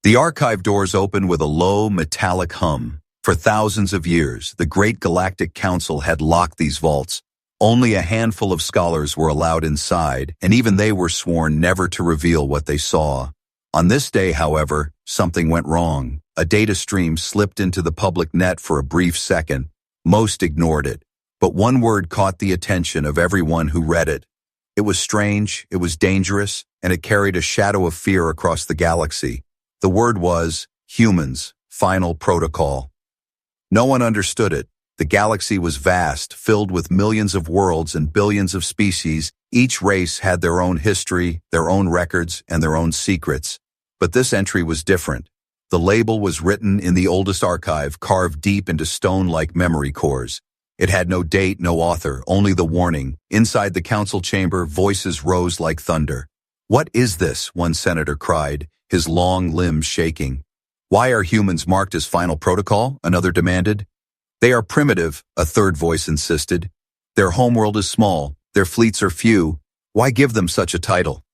The archive doors opened with a low, metallic hum. For thousands of years, the Great Galactic Council had locked these vaults. Only a handful of scholars were allowed inside, and even they were sworn never to reveal what they saw. On this day, however, something went wrong. A data stream slipped into the public net for a brief second. Most ignored it, but one word caught the attention of everyone who read it. It was strange, it was dangerous, and it carried a shadow of fear across the galaxy. The word was humans, final protocol. No one understood it. The galaxy was vast, filled with millions of worlds and billions of species. Each race had their own history, their own records, and their own secrets. But this entry was different. The label was written in the oldest archive, carved deep into stone like memory cores. It had no date, no author, only the warning. Inside the council chamber, voices rose like thunder. "What is this?" one senator cried, his long limbs shaking. "Why are humans marked as final protocol?" another demanded. "They are primitive," a third voice insisted. "Their homeworld is small, their fleets are few. Why give them such a title?"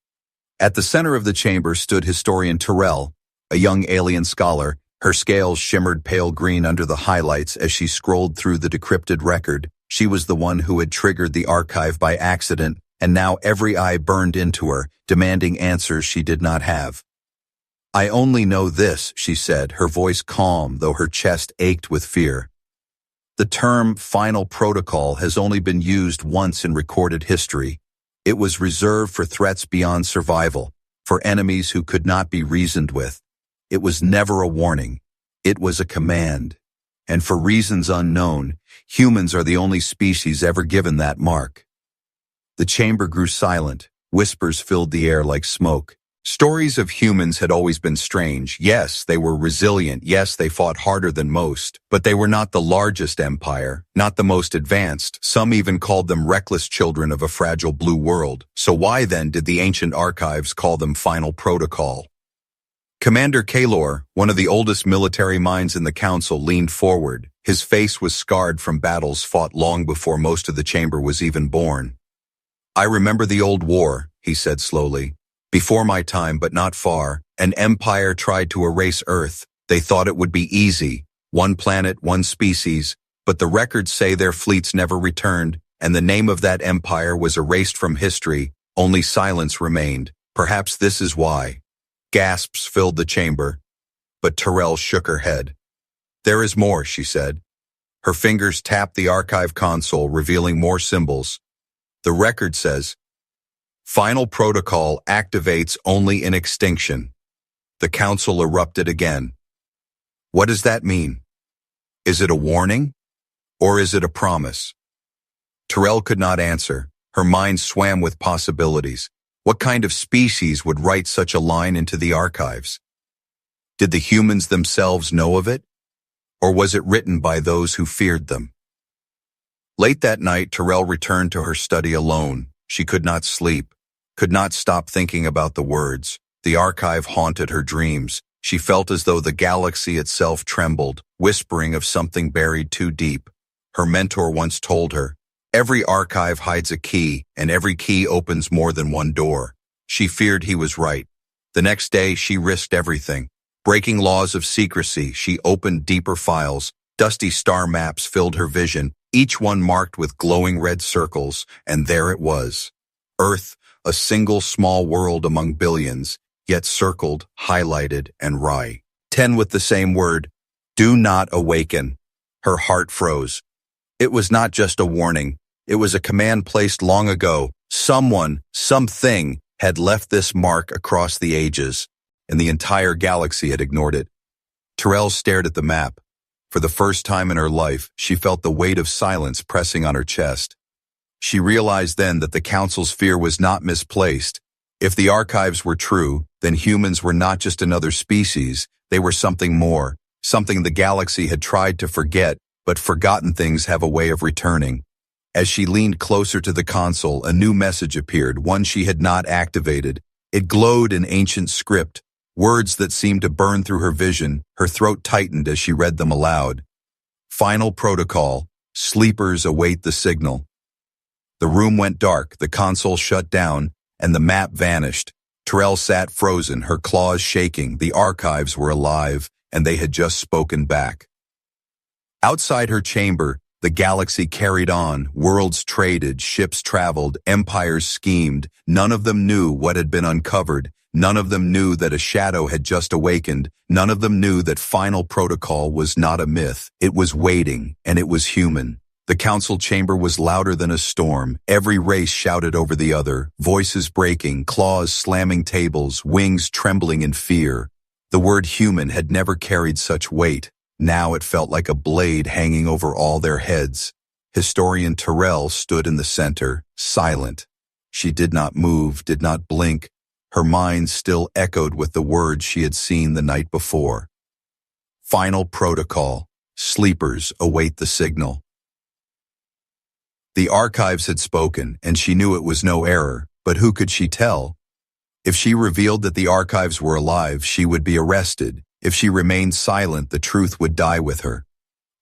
At the center of the chamber stood historian Terrell, a young alien scholar. Her scales shimmered pale green under the highlights as she scrolled through the decrypted record. She was the one who had triggered the archive by accident, and now every eye burned into her, demanding answers she did not have. "I only know this," she said, her voice calm though her chest ached with fear. The term final protocol has only been used once in recorded history. It was reserved for threats beyond survival, for enemies who could not be reasoned with. It was never a warning. It was a command. And for reasons unknown, humans are the only species ever given that mark. The chamber grew silent. Whispers filled the air like smoke. Stories of humans had always been strange. Yes, they were resilient. Yes, they fought harder than most. But they were not the largest empire, not the most advanced. Some even called them reckless children of a fragile blue world. So why then did the ancient archives call them final protocol? Commander Kalor, one of the oldest military minds in the council, leaned forward. His face was scarred from battles fought long before most of the chamber was even born. "I remember the old war," he said slowly. "Before my time, but not far, an empire tried to erase Earth. They thought it would be easy. One planet, one species. But the records say their fleets never returned, and the name of that empire was erased from history. Only silence remained. Perhaps this is why." Gasps filled the chamber, but Terrell shook her head. "There is more," she said. Her fingers tapped the archive console, revealing more symbols. "The record says, final protocol activates only in extinction." The council erupted again. "What does that mean? Is it a warning? Or is it a promise?" Terrell could not answer. Her mind swam with possibilities. What kind of species would write such a line into the archives? Did the humans themselves know of it? Or was it written by those who feared them? Late that night, Terrell returned to her study alone. She could not sleep, could not stop thinking about the words. The archive haunted her dreams. She felt as though the galaxy itself trembled, whispering of something buried too deep. Her mentor once told her, "Every archive hides a key, and every key opens more than one door." She feared he was right. The next day, she risked everything. Breaking laws of secrecy, she opened deeper files. Dusty star maps filled her vision, each one marked with glowing red circles, and there it was. Earth, a single small world among billions, yet circled, highlighted, and wry. 10 with the same word, "Do not awaken." Her heart froze. It was not just a warning. It was a command placed long ago. Someone, something, had left this mark across the ages, and the entire galaxy had ignored it. Terrell stared at the map. For the first time in her life, she felt the weight of silence pressing on her chest. She realized then that the council's fear was not misplaced. If the archives were true, then humans were not just another species. They were something more, something the galaxy had tried to forget, but forgotten things have a way of returning. As she leaned closer to the console, a new message appeared, one she had not activated. It glowed in ancient script, words that seemed to burn through her vision. Her throat tightened as she read them aloud. "Final protocol. Sleepers await the signal." The room went dark, the console shut down, and the map vanished. Terrell sat frozen, her claws shaking. The archives were alive, and they had just spoken back. Outside her chamber, the galaxy carried on, worlds traded, ships traveled, empires schemed. None of them knew what had been uncovered. None of them knew that a shadow had just awakened. None of them knew that final protocol was not a myth. It was waiting, and it was human. The council chamber was louder than a storm. Every race shouted over the other, voices breaking, claws slamming tables, wings trembling in fear. The word human had never carried such weight. Now it felt like a blade hanging over all their heads. Historian Terrell stood in the center, silent. She did not move, did not blink. Her mind still echoed with the words she had seen the night before. Final protocol. Sleepers await the signal. The archives had spoken, and she knew it was no error, but who could she tell? If she revealed that the archives were alive, she would be arrested. If she remained silent, the truth would die with her.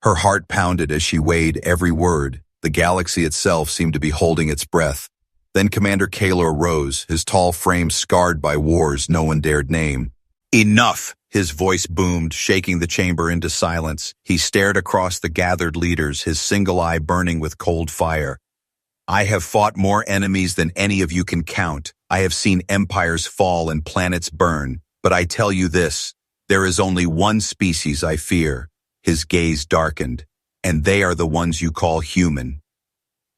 Her heart pounded as she weighed every word. The galaxy itself seemed to be holding its breath. Then Commander Kahlor rose, his tall frame scarred by wars no one dared name. "Enough!" His voice boomed, shaking the chamber into silence. He stared across the gathered leaders, his single eye burning with cold fire. "I have fought more enemies than any of you can count. I have seen empires fall and planets burn. But I tell you this, there is only one species I fear." His gaze darkened. "And they are the ones you call human."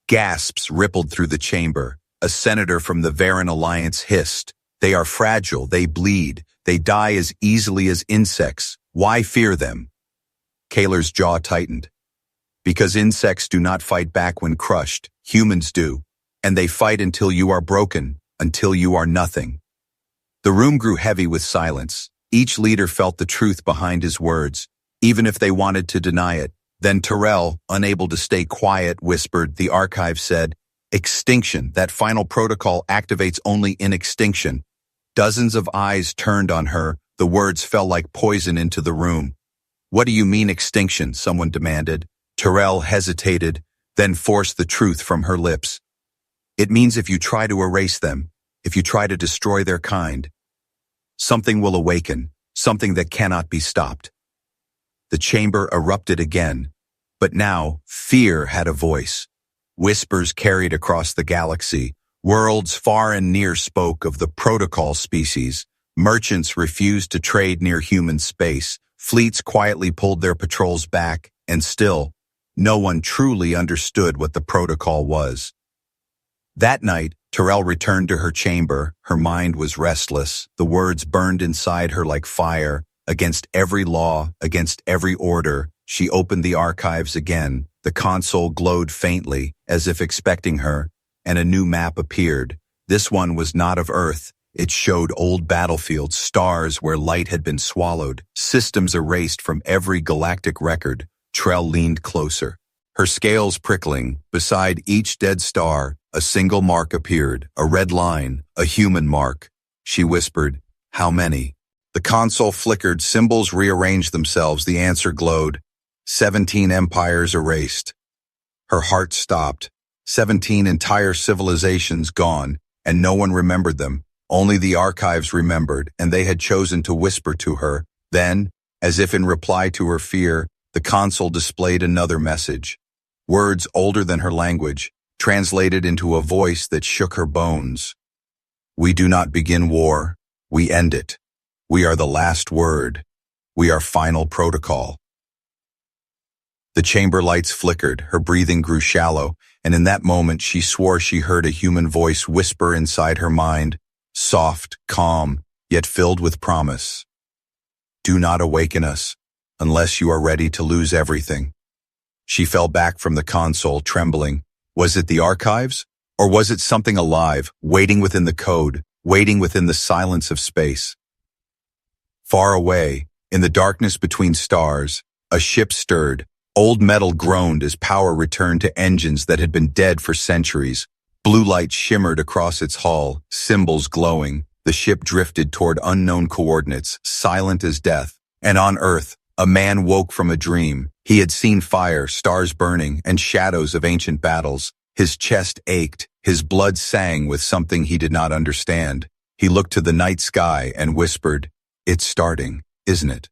Gasps rippled through the chamber. A senator from the Varan Alliance hissed. "They are fragile, they bleed. They die as easily as insects. Why fear them?" Kahlor's jaw tightened. "Because insects do not fight back when crushed. Humans do. And they fight until you are broken, until you are nothing." The room grew heavy with silence. Each leader felt the truth behind his words, even if they wanted to deny it. Then Terrell, unable to stay quiet, whispered. The archive said, "Extinction. That final protocol activates only in extinction." Dozens of eyes turned on her. The words fell like poison into the room. "What do you mean extinction?" someone demanded. Terrell hesitated, then forced the truth from her lips. "It means if you try to erase them, if you try to destroy their kind, something will awaken, something that cannot be stopped." The chamber erupted again, but now fear had a voice. Whispers carried across the galaxy. Worlds far and near spoke of the protocol species. Merchants refused to trade near human space. Fleets quietly pulled their patrols back, and still, no one truly understood what the protocol was. That night, Terrell returned to her chamber. Her mind was restless. The words burned inside her like fire. Against every law, against every order. She opened the archives again. The console glowed faintly, as if expecting her, and a new map appeared. This one was not of Earth. It showed old battlefields, stars where light had been swallowed, systems erased from every galactic record. Terrell leaned closer, her scales prickling. Beside each dead star, a single mark appeared, a red line, a human mark. She whispered, "How many?" The console flickered, symbols rearranged themselves. The answer glowed, 17 empires erased. Her heart stopped. 17 entire civilizations gone, and no one remembered them. Only the archives remembered, and they had chosen to whisper to her. Then, as if in reply to her fear, the console displayed another message. Words older than her language, translated into a voice that shook her bones. "We do not begin war. We end it. We are the last word. We are final protocol." The chamber lights flickered, her breathing grew shallow, and in that moment she swore she heard a human voice whisper inside her mind, soft, calm, yet filled with promise. "Do not awaken us, unless you are ready to lose everything." She fell back from the console, trembling. Was it the archives? Or was it something alive, waiting within the code, waiting within the silence of space? Far away, in the darkness between stars, a ship stirred. Old metal groaned as power returned to engines that had been dead for centuries. Blue light shimmered across its hull, symbols glowing. The ship drifted toward unknown coordinates, silent as death. And on Earth, a man woke from a dream. He had seen fire, stars burning, and shadows of ancient battles. His chest ached, his blood sang with something he did not understand. He looked to the night sky and whispered, "It's starting, isn't it?"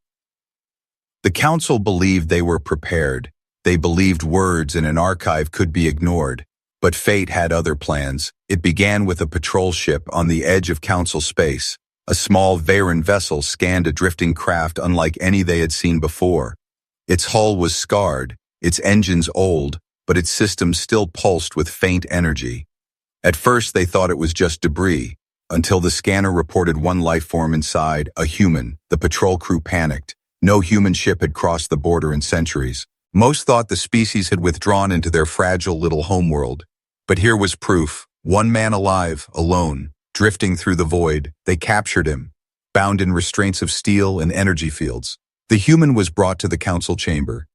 The council believed they were prepared. They believed words in an archive could be ignored. But fate had other plans. It began with a patrol ship on the edge of council space. A small Varen vessel scanned a drifting craft unlike any they had seen before. Its hull was scarred, its engines old, but its systems still pulsed with faint energy. At first they thought it was just debris, until the scanner reported one life form inside, a human. The patrol crew panicked. No human ship had crossed the border in centuries. Most thought the species had withdrawn into their fragile little homeworld. But here was proof. One man alive, alone, drifting through the void. They captured him, bound in restraints of steel and energy fields. The human was brought to the council chamber.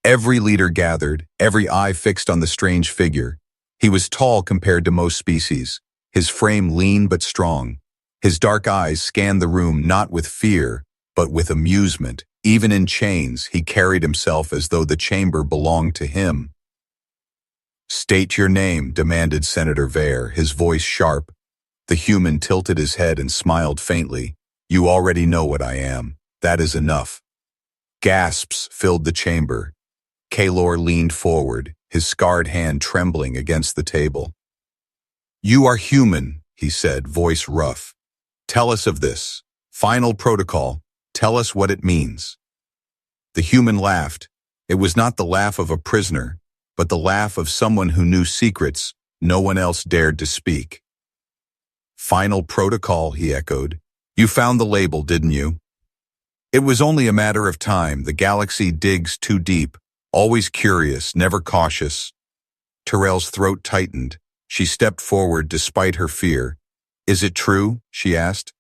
Every leader gathered, every eye fixed on the strange figure. He was tall compared to most species, his frame lean but strong. His dark eyes scanned the room not with fear, but with amusement. Even in chains, he carried himself as though the chamber belonged to him. "State your name," demanded Senator Vare, his voice sharp. The human tilted his head and smiled faintly. "You already know what I am. That is enough." Gasps filled the chamber. Kaelor leaned forward, his scarred hand trembling against the table. "You are human," he said, voice rough. "Tell us of this. Final protocol. Tell us what it means." The human laughed. It was not the laugh of a prisoner, but the laugh of someone who knew secrets no one else dared to speak. "Final protocol," he echoed. "You found the label, didn't you?" "It was only a matter of time. The galaxy digs too deep, always curious, never cautious." Terrell's throat tightened. She stepped forward despite her fear. "Is it true?" she asked.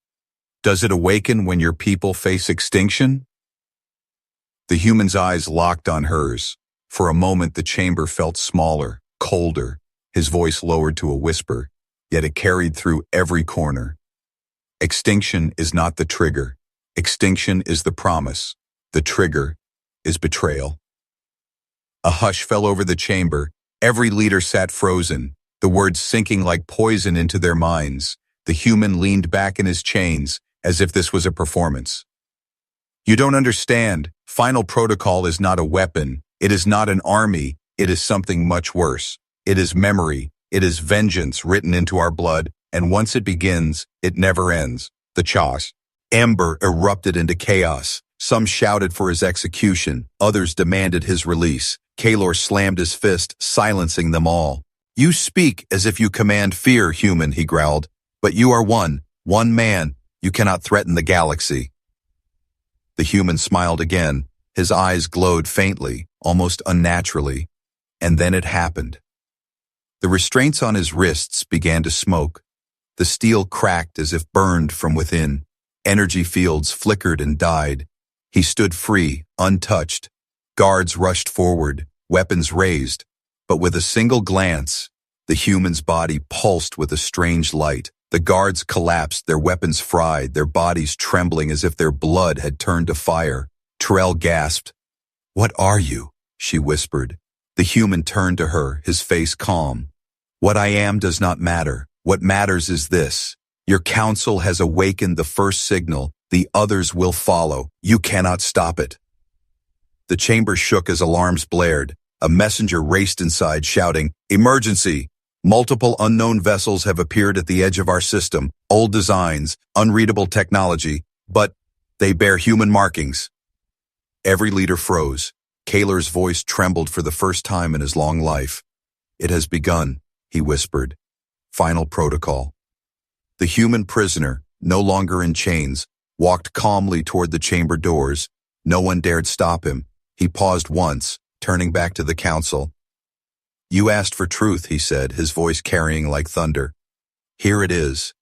"Does it awaken when your people face extinction?" The human's eyes locked on hers. For a moment the chamber felt smaller, colder, his voice lowered to a whisper, yet it carried through every corner. "Extinction is not the trigger. Extinction is the promise. The trigger is betrayal." A hush fell over the chamber. Every leader sat frozen, the words sinking like poison into their minds. The human leaned back in his chains, as if this was a performance. "You don't understand. Final protocol is not a weapon. It is not an army. It is something much worse. It is memory. It is vengeance written into our blood, and once it begins, it never ends." The chaos. Ember erupted into chaos. Some shouted for his execution. Others demanded his release. Kaelor slammed his fist, silencing them all. "You speak as if you command fear, human," he growled. "But you are one man. You cannot threaten the galaxy." The human smiled again. His eyes glowed faintly, almost unnaturally. And then it happened. The restraints on his wrists began to smoke. The steel cracked as if burned from within. Energy fields flickered and died. He stood free, untouched. Guards rushed forward, weapons raised. But with a single glance, the human's body pulsed with a strange light. The guards collapsed, their weapons fried, their bodies trembling as if their blood had turned to fire. Terrell gasped. "What are you?" she whispered. The human turned to her, his face calm. "What I am does not matter. What matters is this. Your council has awakened the first signal. The others will follow. You cannot stop it." The chamber shook as alarms blared. A messenger raced inside, shouting, "Emergency! Multiple unknown vessels have appeared at the edge of our system. Old designs, unreadable technology, but they bear human markings." Every leader froze. Kaelor's voice trembled for the first time in his long life. "It has begun," he whispered. "Final protocol." The human prisoner, no longer in chains, walked calmly toward the chamber doors. No one dared stop him. He paused once, turning back to the council. "You asked for truth," he said, his voice carrying like thunder. "Here it is.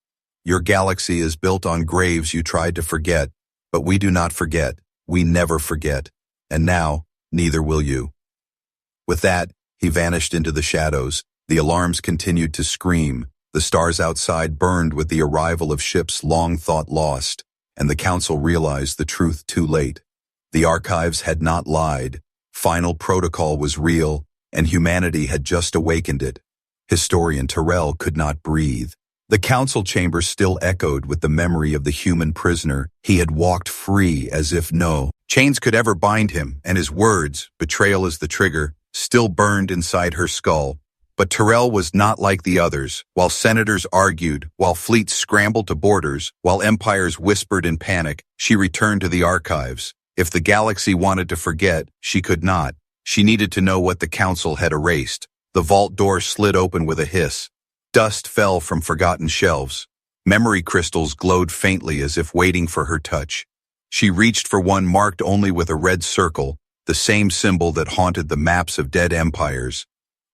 Your galaxy is built on graves you tried to forget, but we do not forget. We never forget. And now, neither will you." With that, he vanished into the shadows. The alarms continued to scream. The stars outside burned with the arrival of ships long thought lost, and the council realized the truth too late. The archives had not lied. Final protocol was real, and humanity had just awakened it. Historian Terrell could not breathe. The council chamber still echoed with the memory of the human prisoner. He had walked free as if no chains could ever bind him, and his words, betrayal is the trigger, still burned inside her skull. But Tyrell was not like the others. While senators argued, while fleets scrambled to borders, while empires whispered in panic, she returned to the archives. If the galaxy wanted to forget, she could not. She needed to know what the council had erased. The vault door slid open with a hiss. Dust fell from forgotten shelves. Memory crystals glowed faintly as if waiting for her touch. She reached for one marked only with a red circle, the same symbol that haunted the maps of dead empires.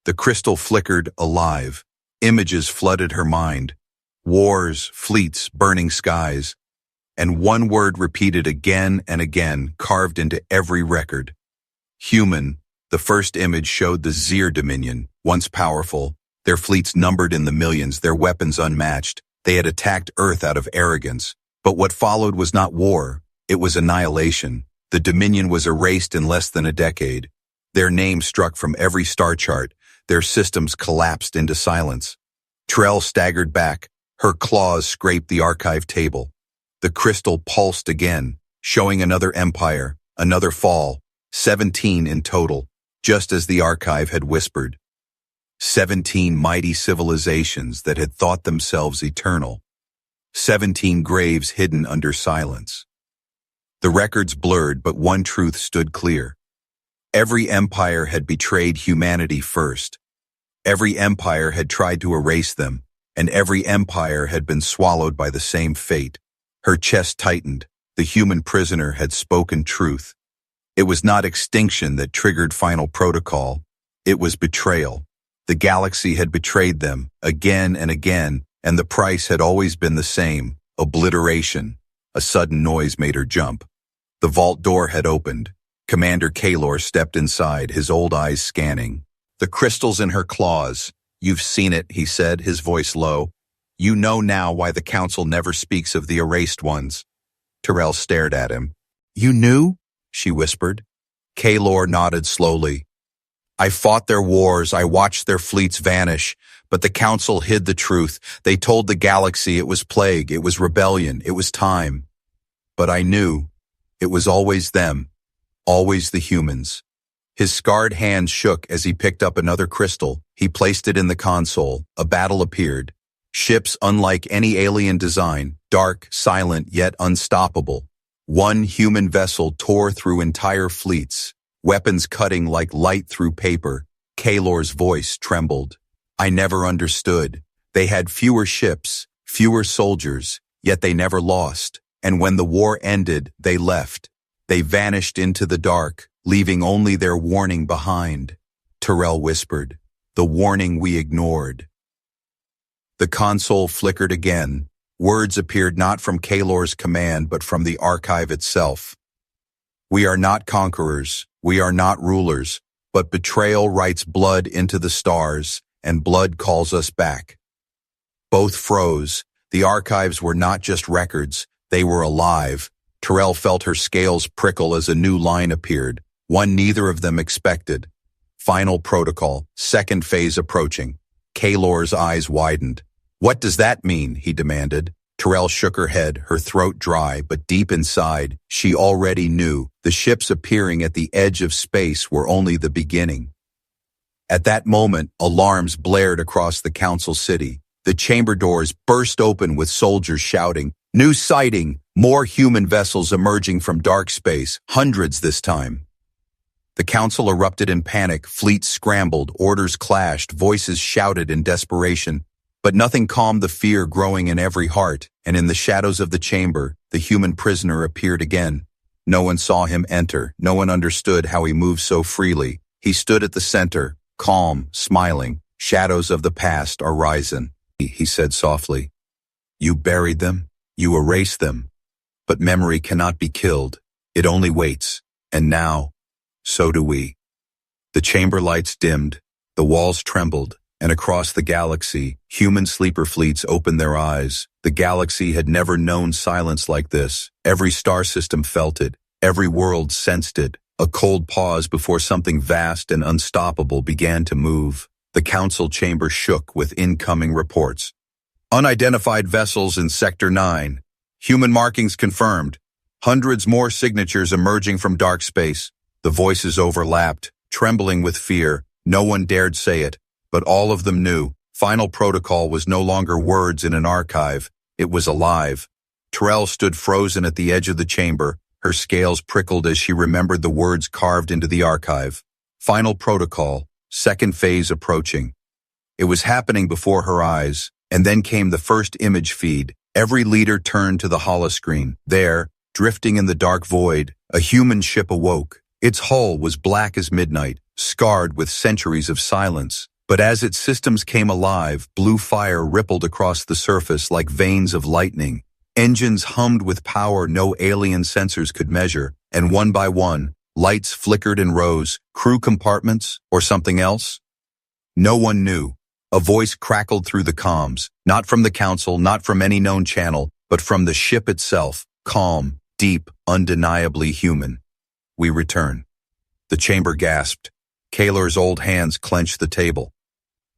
The crystal flickered, alive. Images flooded her mind. Wars, fleets, burning skies. And one word repeated again and again, carved into every record. Human. The first image showed the Zir Dominion, once powerful, their fleets numbered in the millions, their weapons unmatched. They had attacked Earth out of arrogance. But what followed was not war, it was annihilation. The Dominion was erased in less than a decade. Their names struck from every star chart, their systems collapsed into silence. Tyrell staggered back, her claws scraped the archive table. The crystal pulsed again, showing another empire, another fall, 17 in total, just as the archive had whispered. 17 mighty civilizations that had thought themselves eternal. 17 graves hidden under silence. The records blurred, but one truth stood clear. Every empire had betrayed humanity first. Every empire had tried to erase them, and every empire had been swallowed by the same fate. Her chest tightened. The human prisoner had spoken truth. It was not extinction that triggered final protocol. It was betrayal. The galaxy had betrayed them, again and again, and the price had always been the same, obliteration. A sudden noise made her jump. The vault door had opened. Commander Kaylor stepped inside, his old eyes scanning. The crystals in her claws. "You've seen it," he said, his voice low. "You know now why the council never speaks of the erased ones." Tyrell stared at him. "You knew?" she whispered. Kaylor nodded slowly. "I fought their wars, I watched their fleets vanish, but the council hid the truth. They told the galaxy it was plague, it was rebellion, it was time. But I knew. It was always them, always the humans." His scarred hand shook as he picked up another crystal. He placed it in the console. A battle appeared. Ships unlike any alien design, dark, silent, yet unstoppable. One human vessel tore through entire fleets, weapons cutting like light through paper. Kaylor's voice trembled. "I never understood. They had fewer ships, fewer soldiers, yet they never lost. And when the war ended, they left. They vanished into the dark, leaving only their warning behind." Tyrell whispered, "The warning we ignored." The console flickered again. Words appeared not from Kaylor's command, but from the archive itself. "We are not conquerors, we are not rulers, but betrayal writes blood into the stars, and blood calls us back." Both froze. The archives were not just records, they were alive. Tyrell felt her scales prickle as a new line appeared, one neither of them expected. Final protocol, second phase approaching. Kaylor's eyes widened. "What does that mean?" he demanded. Tyrell shook her head, her throat dry, but deep inside, she already knew. The ships appearing at the edge of space were only the beginning. At that moment, alarms blared across the council city. The chamber doors burst open with soldiers shouting, "New sighting! More human vessels emerging from dark space, hundreds this time." The council erupted in panic, fleets scrambled, orders clashed, voices shouted in desperation. But nothing calmed the fear growing in every heart, and in the shadows of the chamber, the human prisoner appeared again. No one saw him enter, no one understood how he moved so freely. He stood at the center, calm, smiling. "Shadows of the past are rising," he said softly. "You buried them, you erased them. But memory cannot be killed, it only waits. And now, so do we." The chamber lights dimmed, the walls trembled, and across the galaxy, human sleeper fleets opened their eyes. The galaxy had never known silence like this. Every star system felt it, every world sensed it. A cold pause before something vast and unstoppable began to move. The council chamber shook with incoming reports. Unidentified vessels in Sector 9. Human markings confirmed. Hundreds more signatures emerging from dark space. The voices overlapped, trembling with fear. No one dared say it, but all of them knew. Final protocol was no longer words in an archive. It was alive. Terrell stood frozen at the edge of the chamber. Her scales prickled as she remembered the words carved into the archive. Final protocol, second phase approaching. It was happening before her eyes, and then came the first image feed. Every leader turned to the holoscreen. There, drifting in the dark void, a human ship awoke. Its hull was black as midnight, scarred with centuries of silence. But as its systems came alive, blue fire rippled across the surface like veins of lightning. Engines hummed with power no alien sensors could measure, and one by one, lights flickered and rose. Crew compartments, or something else? No one knew. A voice crackled through the comms, not from the council, not from any known channel, but from the ship itself, calm, deep, undeniably human. We return. The chamber gasped. Kaylor's old hands clenched the table.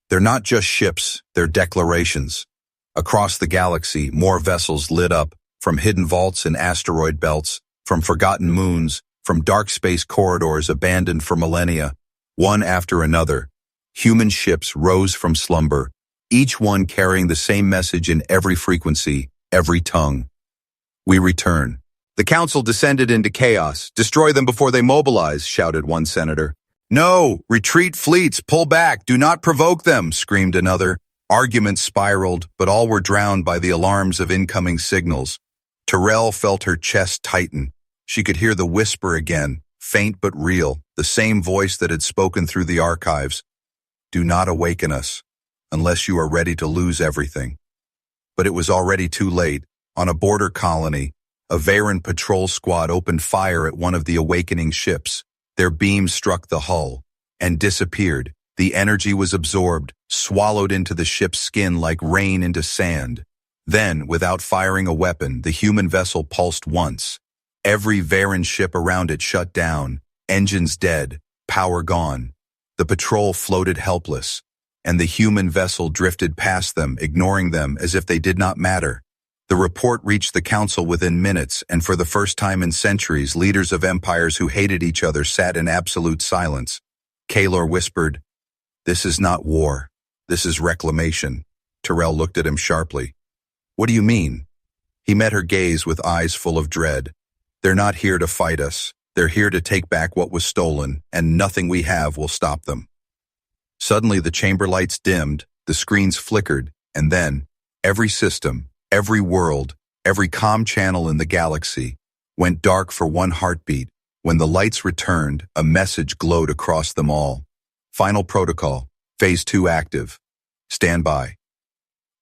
They're not just ships, they're declarations. Across the galaxy, more vessels lit up, from hidden vaults and asteroid belts, from forgotten moons, from dark space corridors abandoned for millennia. One after another, human ships rose from slumber, each one carrying the same message in every frequency, every tongue. We return. The council descended into chaos. Destroy them before they mobilize, shouted one senator. No, retreat fleets, pull back, do not provoke them, screamed another. Arguments spiraled, but all were drowned by the alarms of incoming signals. Terrell felt her chest tighten. She could hear the whisper again, faint but real, the same voice that had spoken through the archives. Do not awaken us, unless you are ready to lose everything. But it was already too late. On a border colony, a Varen patrol squad opened fire at one of the awakening ships. Their beams struck the hull and disappeared. The energy was absorbed, swallowed into the ship's skin like rain into sand. Then, without firing a weapon, the human vessel pulsed once. Every Varen ship around it shut down, engines dead, power gone. The patrol floated helpless, and the human vessel drifted past them, ignoring them as if they did not matter. The report reached the council within minutes, and for the first time in centuries, leaders of empires who hated each other sat in absolute silence. Kaylor whispered, "This is not war. This is reclamation." Terrell looked at him sharply. "What do you mean?" He met her gaze with eyes full of dread. "They're not here to fight us. They're here to take back what was stolen, and nothing we have will stop them." Suddenly the chamber lights dimmed, the screens flickered, and then every system, every world, every comm channel in the galaxy went dark for one heartbeat. When the lights returned, a message glowed across them all. Final protocol, Phase 2 active. Stand by.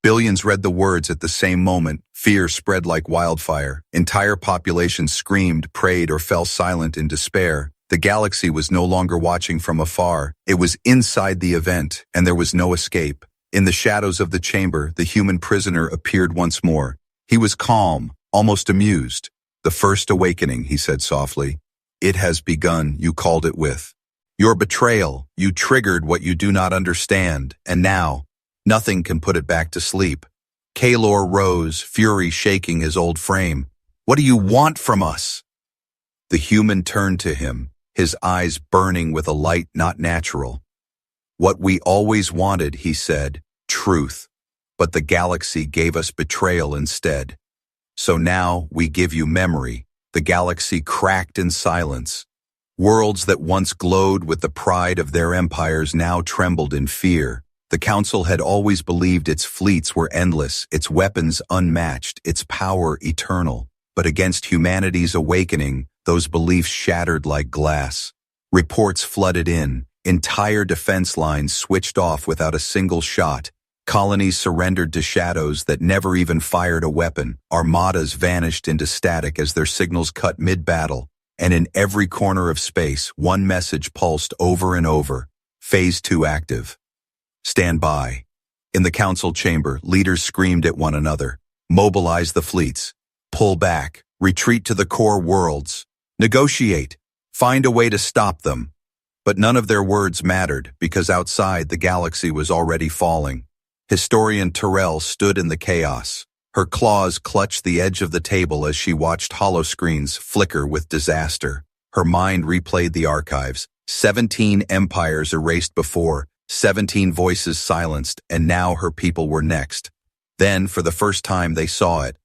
Billions read the words at the same moment. Fear spread like wildfire. Entire populations screamed, prayed, or fell silent in despair. The galaxy was no longer watching from afar. It was inside the event, and there was no escape. In the shadows of the chamber, the human prisoner appeared once more. He was calm, almost amused. "The first awakening," he said softly. "It has begun, you called it with. Your betrayal, you triggered what you do not understand, and now, nothing can put it back to sleep." Kaylor rose, fury shaking his old frame. "What do you want from us?" The human turned to him, his eyes burning with a light not natural. "What we always wanted," he said, "truth. But the galaxy gave us betrayal instead. So now we give you memory." The galaxy cracked in silence. Worlds that once glowed with the pride of their empires now trembled in fear. The council had always believed its fleets were endless, its weapons unmatched, its power eternal. But against humanity's awakening, those beliefs shattered like glass. Reports flooded in. Entire defense lines switched off without a single shot. Colonies surrendered to shadows that never even fired a weapon. Armadas vanished into static as their signals cut mid-battle. And in every corner of space, one message pulsed over and over. Phase 2 active. Stand by. In the council chamber, leaders screamed at one another. Mobilize the fleets. Pull back. Retreat to the core worlds. Negotiate. Find a way to stop them. But none of their words mattered, because outside the galaxy was already falling. Historian Terrell stood in the chaos. Her claws clutched the edge of the table as she watched holoscreens flicker with disaster. Her mind replayed the archives. 17 empires erased before, 17 voices silenced, and now her people were next. Then, for the first time, they saw it.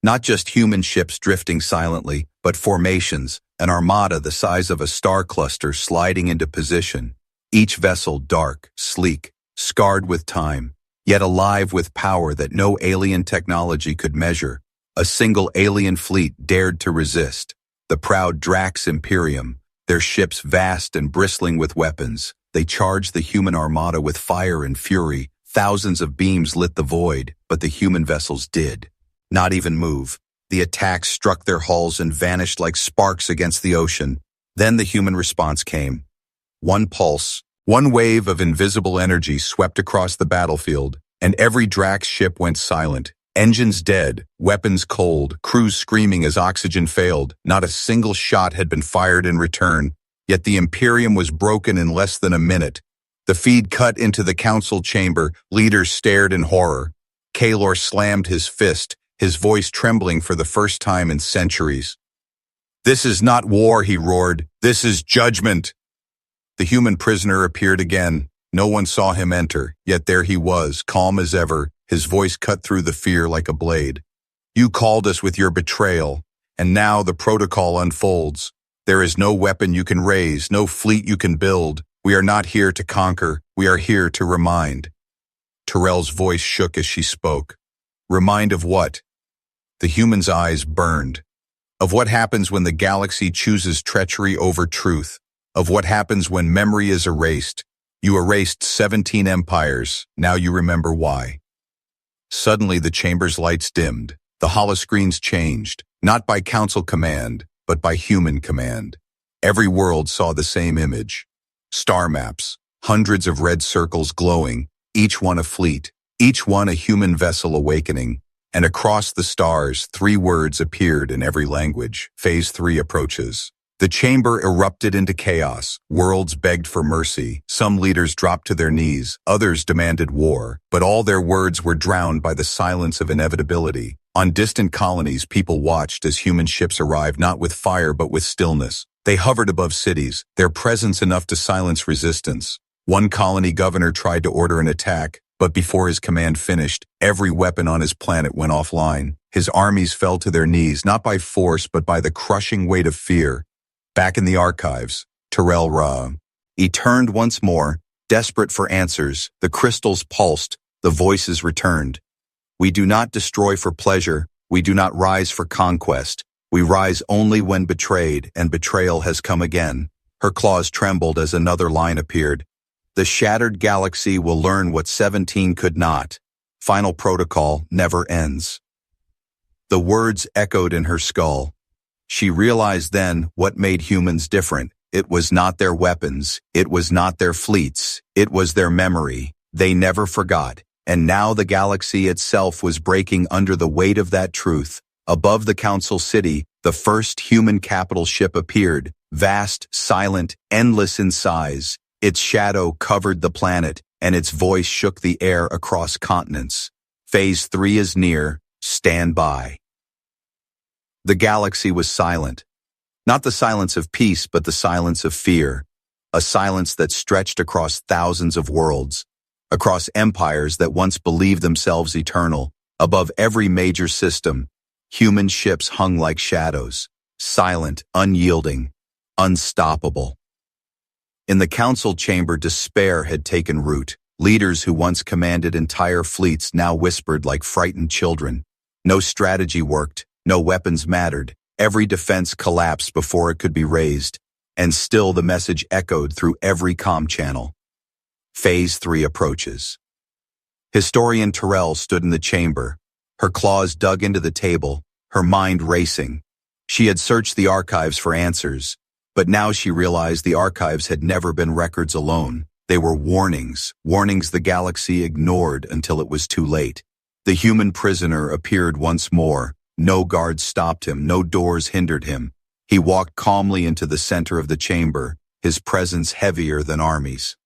Not just human ships drifting silently, but formations, an armada the size of a star cluster sliding into position. Each vessel dark, sleek, scarred with time, yet alive with power that no alien technology could measure. A single alien fleet dared to resist. The proud Drax Imperium, their ships vast and bristling with weapons. They charged the human armada with fire and fury. Thousands of beams lit the void, but the human vessels did not even move. The attacks struck their hulls and vanished like sparks against the ocean. Then the human response came. One pulse, one wave of invisible energy swept across the battlefield, and every Drax ship went silent. Engines dead, weapons cold, crews screaming as oxygen failed. Not a single shot had been fired in return, yet the Imperium was broken in less than a minute. The feed cut into the council chamber. Leaders stared in horror. Kaelor slammed his fist, his voice trembling for the first time in centuries. "This is not war," he roared. "This is judgment." The human prisoner appeared again. No one saw him enter, yet there he was, calm as ever, his voice cut through the fear like a blade. "You called us with your betrayal, and now the protocol unfolds. There is no weapon you can raise, no fleet you can build. We are not here to conquer, we are here to remind." Terrell's voice shook as she spoke. Remind of what? The human's eyes burned. Of what happens when the galaxy chooses treachery over truth. Of what happens when memory is erased. You erased 17 empires, now you remember why. Suddenly the chamber's lights dimmed. The holoscreens changed, not by council command, but by human command. Every world saw the same image. Star maps, hundreds of red circles glowing, each one a fleet, each one a human vessel awakening. And across the stars, 3 words appeared in every language. Phase 3 approaches. The chamber erupted into chaos. Worlds begged for mercy. Some leaders dropped to their knees. Others demanded war. But all their words were drowned by the silence of inevitability. On distant colonies, people watched as human ships arrived not with fire but with stillness. They hovered above cities, their presence enough to silence resistance. One colony governor tried to order an attack, but before his command finished, every weapon on his planet went offline. His armies fell to their knees, not by force, but by the crushing weight of fear. Back in the archives, Terrell Ra. He turned once more, desperate for answers. The crystals pulsed, the voices returned. We do not destroy for pleasure, we do not rise for conquest. We rise only when betrayed, and betrayal has come again. Her claws trembled as another line appeared. The shattered galaxy will learn what 17 could not. Final protocol never ends. The words echoed in her skull. She realized then what made humans different. It was not their weapons. It was not their fleets. It was their memory. They never forgot. And now the galaxy itself was breaking under the weight of that truth. Above the council city, the first human capital ship appeared. Vast, silent, endless in size. Its shadow covered the planet, and its voice shook the air across continents. Phase 3 is near. Stand by. The galaxy was silent. Not the silence of peace, but the silence of fear. A silence that stretched across thousands of worlds, across empires that once believed themselves eternal. Above every major system, human ships hung like shadows, silent, unyielding, unstoppable. In the council chamber, despair had taken root. Leaders who once commanded entire fleets now whispered like frightened children. No strategy worked, no weapons mattered. Every defense collapsed before it could be raised, and still the message echoed through every comm channel. Phase 3 approaches. Historian Terrell stood in the chamber, her claws dug into the table, her mind racing. She had searched the archives for answers, but now she realized the archives had never been records alone. They were warnings, warnings the galaxy ignored until it was too late. The human prisoner appeared once more. No guards stopped him, no doors hindered him. He walked calmly into the center of the chamber, his presence heavier than armies.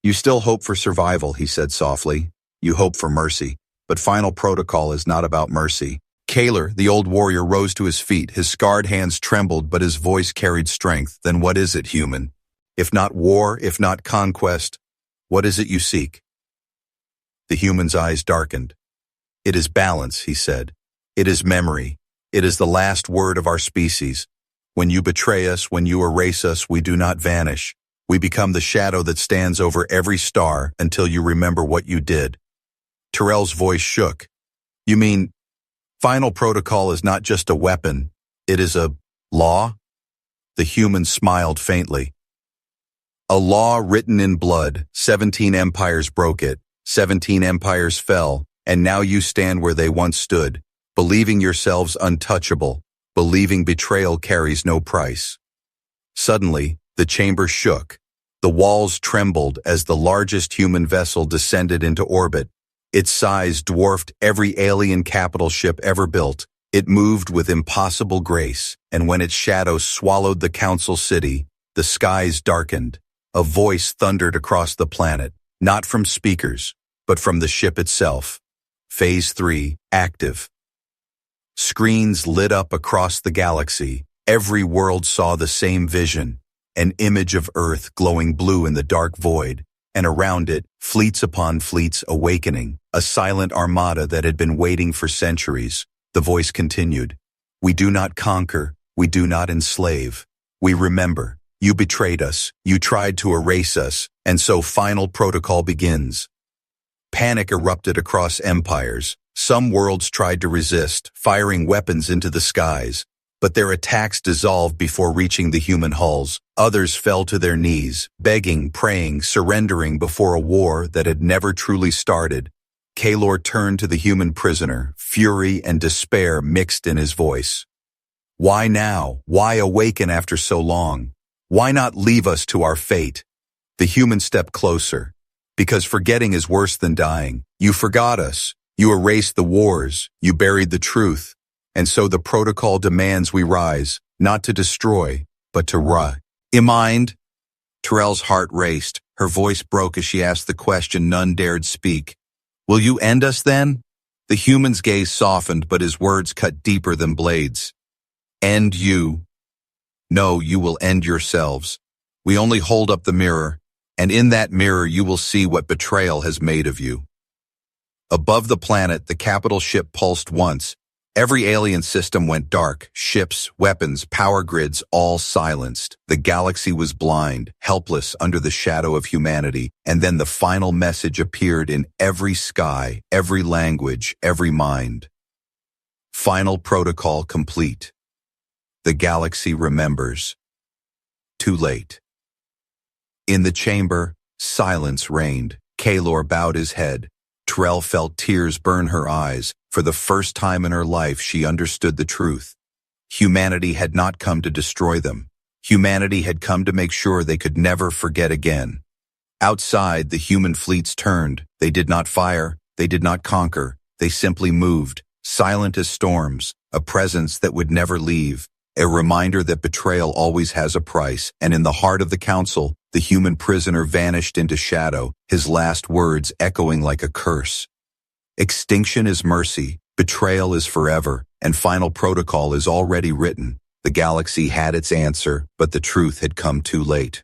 You still hope for survival, he said softly. You hope for mercy. But final protocol is not about mercy. Kaler, the old warrior, rose to his feet. His scarred hands trembled, but his voice carried strength. Then what is it, human? If not war, if not conquest, what is it you seek? The human's eyes darkened. It is balance, he said. It is memory. It is the last word of our species. When you betray us, when you erase us, we do not vanish. We become the shadow that stands over every star until you remember what you did. Tyrell's voice shook. You mean, final protocol is not just a weapon, it is a law? The human smiled faintly. A law written in blood. 17 empires broke it, 17 empires fell, and now you stand where they once stood, believing yourselves untouchable, believing betrayal carries no price. Suddenly, the chamber shook. The walls trembled as the largest human vessel descended into orbit. Its size dwarfed every alien capital ship ever built. It moved with impossible grace, and when its shadow swallowed the council city, the skies darkened. A voice thundered across the planet, not from speakers, but from the ship itself. Phase 3, active. Screens lit up across the galaxy. Every world saw the same vision, an image of Earth glowing blue in the dark void, and around it, fleets upon fleets awakening, a silent armada that had been waiting for centuries. The voice continued. We do not conquer, we do not enslave. We remember. You betrayed us, you tried to erase us, and so final protocol begins. Panic erupted across empires. Some worlds tried to resist, firing weapons into the skies, but their attacks dissolved before reaching the human hulls. Others fell to their knees, begging, praying, surrendering before a war that had never truly started. Kaler turned to the human prisoner, fury and despair mixed in his voice. Why now? Why awaken after so long? Why not leave us to our fate? The human stepped closer. Because forgetting is worse than dying. You forgot us. You erased the wars. You buried the truth. And so the protocol demands we rise, not to destroy, but to remind. Tyrell's heart raced. Her voice broke as she asked the question none dared speak. Will you end us then? The human's gaze softened, but his words cut deeper than blades. End you. No, you will end yourselves. We only hold up the mirror, and in that mirror you will see what betrayal has made of you. Above the planet, the capital ship pulsed once. Every alien system went dark. Ships, weapons, power grids, all silenced. The galaxy was blind, helpless under the shadow of humanity, and then the final message appeared in every sky, every language, every mind. Final protocol complete. The galaxy remembers. Too late. In the chamber, silence reigned. Kaler bowed his head. Tyrell felt tears burn her eyes. For the first time in her life, she understood the truth. Humanity had not come to destroy them. Humanity had come to make sure they could never forget again. Outside, the human fleets turned. They did not fire. They did not conquer. They simply moved, silent as storms, a presence that would never leave. A reminder that betrayal always has a price, and in the heart of the council, the human prisoner vanished into shadow, his last words echoing like a curse. Extinction is mercy, betrayal is forever, and final protocol is already written. The galaxy had its answer, but the truth had come too late.